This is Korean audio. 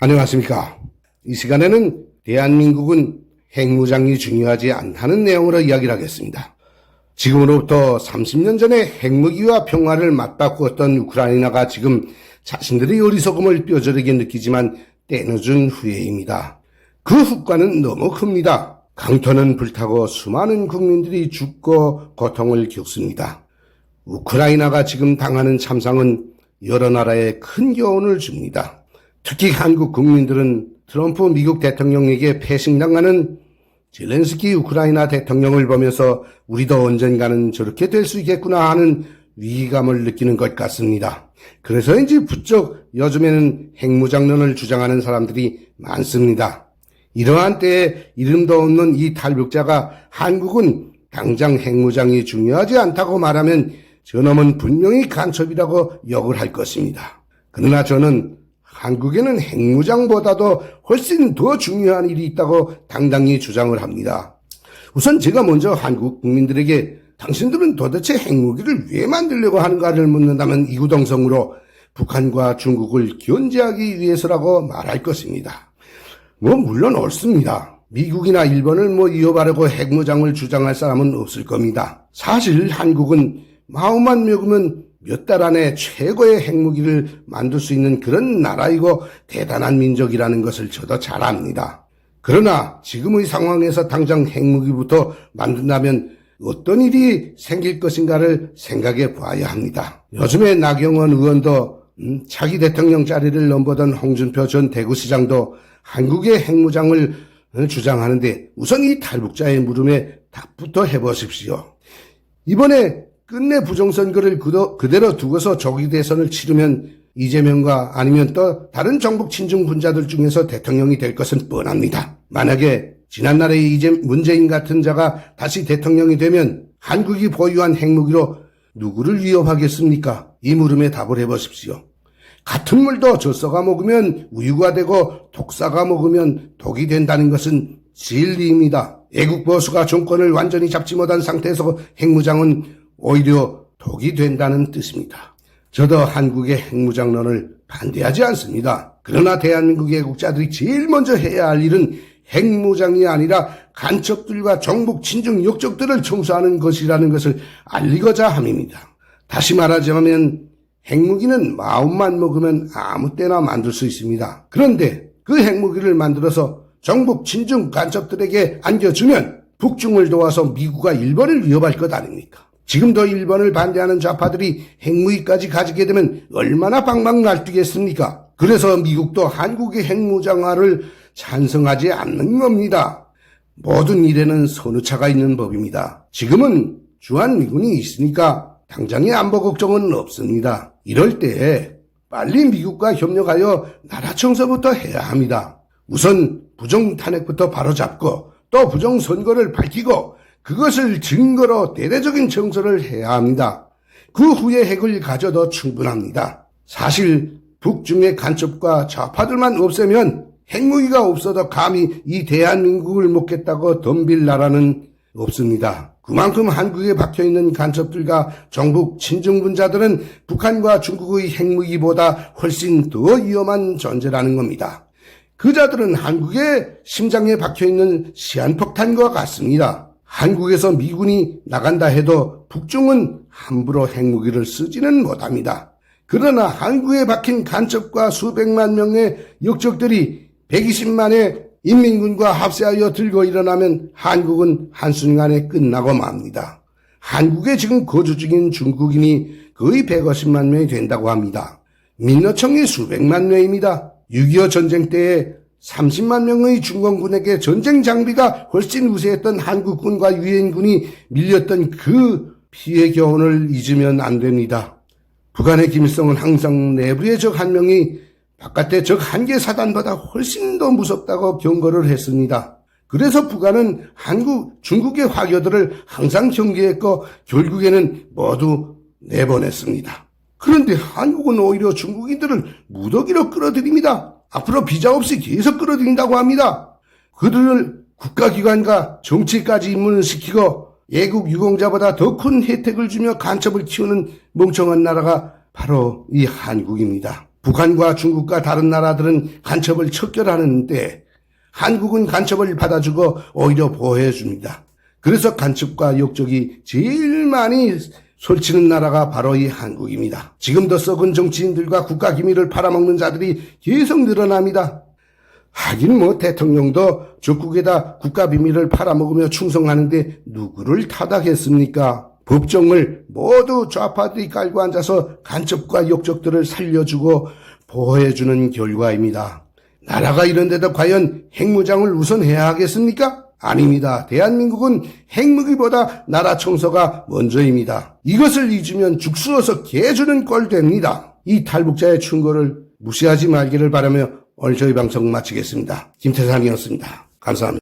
안녕하십니까. 이 시간에는 대한민국은 핵무장이 중요하지 않다는 내용으로 이야기를 하겠습니다. 지금으로부터 30년 전에 핵무기와 평화를 맞바꾸었던 우크라이나가 지금 자신들의 어리석음을 뼈저리게 느끼지만 때늦은 후회입니다. 그 후과는 너무 큽니다. 강터는 불타고 수많은 국민들이 죽고 고통을 겪습니다. 우크라이나가 지금 당하는 참상은 여러 나라에 큰 교훈을 줍니다. 특히 한국 국민들은 트럼프 미국 대통령에게 패싱당하는 젤렌스키 우크라이나 대통령을 보면서 우리도 언젠가는 저렇게 될 수 있겠구나 하는 위기감을 느끼는 것 같습니다. 그래서인지 부쩍 요즘에는 핵무장론을 주장하는 사람들이 많습니다. 이러한 때에 이름도 없는 이 탈북자가 한국은 당장 핵무장이 중요하지 않다고 말하면 저놈은 분명히 간첩이라고 욕을 할 것입니다. 그러나 저는 한국에는 핵무장보다도 훨씬 더 중요한 일이 있다고 당당히 주장을 합니다. 우선 제가 먼저 한국 국민들에게 당신들은 도대체 핵무기를 왜 만들려고 하는가를 묻는다면 이구동성으로 북한과 중국을 견제하기 위해서라고 말할 것입니다. 물론 옳습니다. 미국이나 일본을 이어바르고 핵무장을 주장할 사람은 없을 겁니다. 사실 한국은 마음만 먹으면 몇 달 안에 최고의 핵무기를 만들 수 있는 그런 나라이고 대단한 민족이라는 것을 저도 잘 압니다. 그러나 지금의 상황에서 당장 핵무기부터 만든다면 어떤 일이 생길 것인가를 생각해 봐야 합니다. 요즘에 나경원 의원도 차기 대통령 자리를 넘보던 홍준표 전 대구시장도 한국의 핵무장을 주장하는데 우선 이 탈북자의 물음에 답부터 해보십시오. 이번에 끝내 부정선거를 그대로 두고서 조기 대선을 치르면 이재명과 아니면 또 다른 정북 친중 분자들 중에서 대통령이 될 것은 뻔합니다. 만약에 지난날의 문재인 같은 자가 다시 대통령이 되면 한국이 보유한 핵무기로 누구를 위협하겠습니까? 이 물음에 답을 해보십시오. 같은 물도 젖소가 먹으면 우유가 되고 독사가 먹으면 독이 된다는 것은 진리입니다. 애국보수가 정권을 완전히 잡지 못한 상태에서 핵무장은 오히려 독이 된다는 뜻입니다. 저도 한국의 핵무장론을 반대하지 않습니다. 그러나 대한민국의 애국자들이 제일 먼저 해야 할 일은 핵무장이 아니라 간첩들과 정북 친중 역적들을 청소하는 것이라는 것을 알리고자 함입니다. 다시 말하자면 핵무기는 마음만 먹으면 아무 때나 만들 수 있습니다. 그런데 그 핵무기를 만들어서 정북 친중 간첩들에게 안겨주면 북중을 도와서 미국과 일본을 위협할 것 아닙니까? 지금도 일본을 반대하는 좌파들이 핵무기까지 가지게 되면 얼마나 방방 날뛰겠습니까? 그래서 미국도 한국의 핵무장화를 찬성하지 않는 겁니다. 모든 일에는 선후차가 있는 법입니다. 지금은 주한미군이 있으니까 당장의 안보 걱정은 없습니다. 이럴 때 빨리 미국과 협력하여 나라 청소부터 해야 합니다. 우선 부정탄핵부터 바로잡고 또 부정선거를 밝히고 그것을 증거로 대대적인 청소를 해야 합니다. 그 후에 핵을 가져도 충분합니다. 사실 북중의 간첩과 좌파들만 없애면 핵무기가 없어도 감히 이 대한민국을 먹겠다고 덤빌 나라는 없습니다. 그만큼 한국에 박혀있는 간첩들과 정북 친중분자들은 북한과 중국의 핵무기보다 훨씬 더 위험한 존재라는 겁니다. 그 자들은 한국의 심장에 박혀있는 시한폭탄과 같습니다. 한국에서 미군이 나간다 해도 북중은 함부로 핵무기를 쓰지는 못합니다. 그러나 한국에 박힌 간첩과 수백만 명의 역적들이 120만의 인민군과 합세하여 들고 일어나면 한국은 한순간에 끝나고 맙니다. 한국에 지금 거주 중인 중국인이 거의 150만 명이 된다고 합니다. 민노총이 수백만 명입니다. 6.25 전쟁 때에 30만 명의 중공군에게 전쟁 장비가 훨씬 우세했던 한국군과 유엔군이 밀렸던 그 피해 교훈을 잊으면 안 됩니다. 북한의 김일성은 항상 내부의 적 한 명이 바깥의 적 한 개 사단보다 훨씬 더 무섭다고 경고를 했습니다. 그래서 북한은 중국의 화교들을 항상 경계했고 결국에는 모두 내보냈습니다. 그런데 한국은 오히려 중국인들을 무더기로 끌어들입니다. 앞으로 비자 없이 계속 끌어들인다고 합니다. 그들을 국가기관과 정치까지 입문을 시키고 애국 유공자보다 더 큰 혜택을 주며 간첩을 키우는 멍청한 나라가 바로 이 한국입니다. 북한과 중국과 다른 나라들은 간첩을 척결하는데 한국은 간첩을 받아주고 오히려 보호해줍니다. 그래서 간첩과 역적이 제일 많이 솔치는 나라가 바로 이 한국입니다. 지금도 썩은 정치인들과 국가 기밀을 팔아먹는 자들이 계속 늘어납니다. 하긴 뭐 대통령도 적국에다 국가 비밀을 팔아먹으며 충성하는데 누구를 타닥했습니까? 법정을 모두 좌파들이 깔고 앉아서 간첩과 역적들을 살려주고 보호해주는 결과입니다. 나라가 이런데도 과연 핵무장을 우선해야 하겠습니까? 아닙니다. 대한민국은 핵무기보다 나라 청소가 먼저입니다. 이것을 잊으면 죽 쓰어서 개주는 꼴 됩니다. 이 탈북자의 충고를 무시하지 말기를 바라며 오늘 저희 방송 마치겠습니다. 김태상이었습니다. 감사합니다.